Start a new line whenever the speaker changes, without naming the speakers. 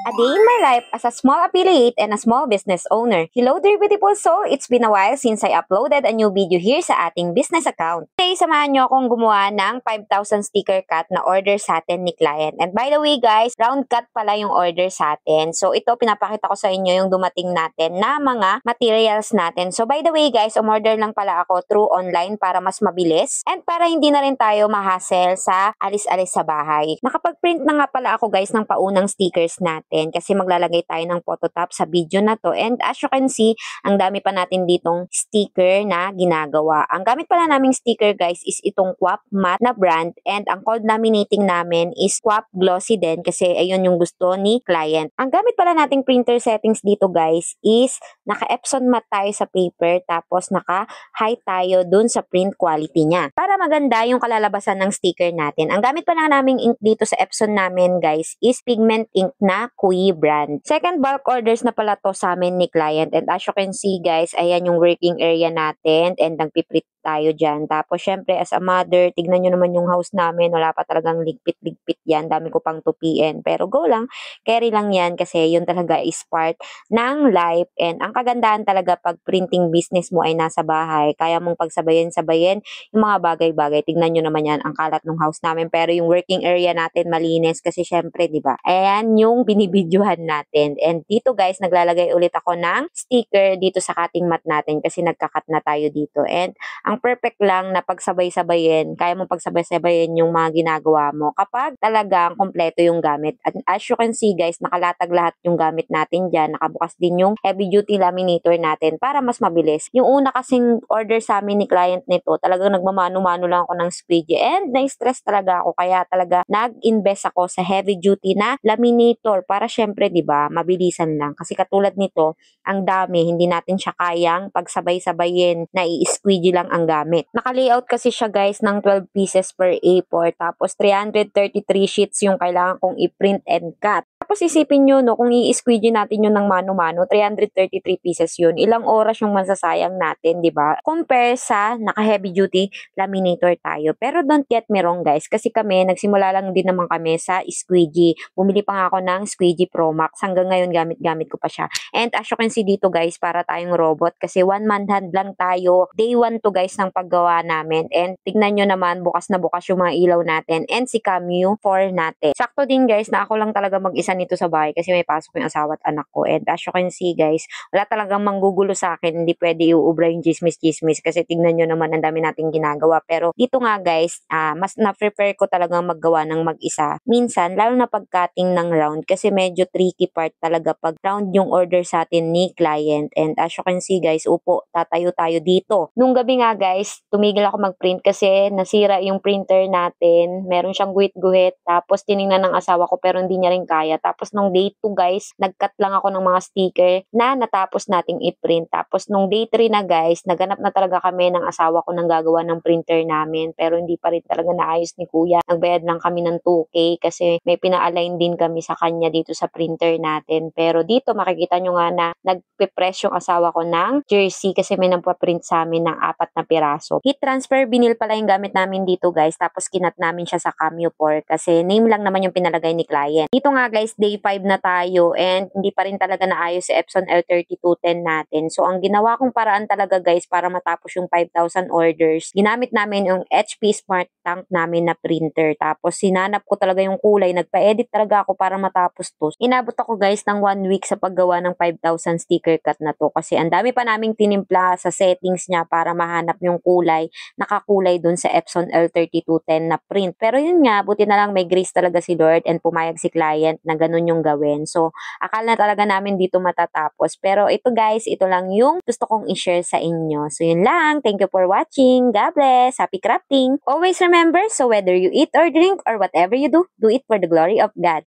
A day in my life as a small affiliate and a small business owner. Hello dear beautiful soul, it's been a while since I uploaded a new video here sa ating business account. Today, samahan nyo akong gumawa ng 5,000 sticker cut na order sa atin ni client. And by the way guys, round cut pala yung order sa atin. So ito, pinapakita ko sa inyo yung dumating natin na mga materials natin. So by the way guys, umorder lang pala ako through online para mas mabilis and para hindi na rin tayo ma-hassle sa alis-alis sa bahay. Nakapag-print na nga pala ako guys ng paunang stickers natin kasi maglalagay tayo ng phototop sa video na to. And as you can see, ang dami pa natin ditong sticker na ginagawa. Ang gamit pala naming sticker guys is itong Quap Matte na brand, and ang cold laminating namin is Quap Glossy din kasi ayun yung gusto ni client. Ang gamit pala nating printer settings dito guys is naka-Epson matte tayo sa paper, tapos naka-high tayo dun sa print quality niya para maganda yung kalalabasan ng sticker natin. Ang gamit pala naming ink dito sa Epson namin guys is pigment ink na Kui brand. Second bulk orders na pala to sa amin ni client, and as you can see guys, ayan yung working area natin and nagpiprint tayo dyan. Tapos syempre as a mother, tignan nyo naman yung house namin, wala pa talagang ligpit-ligpit yan, dami ko pang tupiin. Pero go lang, carry lang yan kasi yun talaga is part ng life. And ang kagandahan talaga pag printing business mo ay nasa bahay, kaya mong pagsabayin-sabayin yung mga bagay-bagay. Tignan nyo naman yan, ang kalat ng house namin, pero yung working area natin malinis kasi syempre, di ba? Ayan yung binibidyohan natin. And dito guys, naglalagay ulit ako ng sticker dito sa cutting mat natin kasi nagkakat na tayo dito. And ang perfect lang na pagsabay-sabayin, kaya mong pagsabay-sabayin yung mga ginagawa mo kapag talagang kompleto yung gamit. At as you can see guys, nakalatag lahat yung gamit natin dyan. Nakabukas din yung heavy duty laminator natin para mas mabilis. Yung una kasing order sa amin ni client nito, talagang nagmamano-mano lang ako ng squeegee and na-stress talaga ako, kaya talaga nag-invest ako sa heavy duty na laminator para syempre 'di ba, mabilisan lang. Kasi katulad nito, ang dami, hindi natin siya kayang pagsabay-sabayin na i-squeegee lang ang gamit. Naka-layout kasi siya guys ng 12 pieces per A4, tapos 333 sheets yung kailangan kong i-print and cut. Tapos isipin nyo, no, kung i-squeegee natin yun ng mano-mano, 333 pieces yun. Ilang oras yung masasayang natin, di ba? Compare sa naka-heavy duty laminator tayo. Pero don't get me wrong guys, kasi kami, nagsimula lang din naman kami sa squeegee. Bumili pa nga ako ng Squeegee Pro Max. Hanggang ngayon, gamit-gamit ko pa siya. And as you can see dito guys, para tayong robot kasi one man hand lang tayo. Day 1 to guys ng paggawa namin. And tignan nyo naman, bukas na bukas yung mga ilaw natin. And si Cameo 4 natin. Sakto din guys na ako lang talaga mag-isa nito sa bahay kasi may pasok yung asawa at anak ko. And as you can see guys, wala talagang manggugulo sa akin. Hindi pwede iubra yung chismis-chismis kasi tignan nyo naman ang dami nating ginagawa. Pero dito nga guys, mas na-prepare ko talagang maggawa ng mag-isa. Minsan, lalo na pag-cutting ng round kasi medyo tricky part talaga pag round yung order sa atin ni client. And as you can see guys, upo, tatayo tayo dito. Nung gabi nga guys, tumigil ako mag-print kasi nasira yung printer natin. Meron siyang guhit-guhit. Tapos tiningnan ng asawa ko pero hindi niya rin kaya. Tapos nung day 2 guys, nag-cut lang ako ng mga sticker na natapos nating i-print. Tapos nung day 3 na guys, naganap na talaga kami ng asawa ko ng gagawa ng printer namin. Pero hindi pa rin talaga naayos ni kuya. Nagbayad lang kami ng 2K kasi may pina-align din kami sa kanya dito sa printer natin. Pero dito makikita nyo nga na nagpe-press yung asawa ko ng jersey kasi may nagpa-print sa amin ng 4 na piraso. Heat transfer vinyl pala yung gamit namin dito guys. Tapos kinat namin siya sa Cameo 4 kasi name lang naman yung pinalagay ni client. Dito nga guys, day 5 na tayo and hindi pa rin talaga naayos si Epson L3210 natin. So ang ginawa kong paraan talaga guys para matapos yung 5,000 orders, ginamit namin yung HP Smart Tank namin na printer. Tapos sinanap ko talaga yung kulay, nagpa-edit talaga ako para matapos to. Inabot ako guys ng 1 week sa paggawa ng 5,000 sticker cut na to kasi ang dami pa naming tinimpla sa settings niya para mahanap yung kulay, nakakulay dun sa Epson L3210 na print. Pero yun nga, buti na lang may grace talaga si Lord and pumayag si client na ganun yung gawin. So, akala na talaga namin dito matatapos. Pero ito guys, ito lang yung gusto kong i-share sa inyo. So, yun lang. Thank you for watching. God bless. Happy crafting. Always remember, so whether you eat or drink or whatever you do it for the glory of God.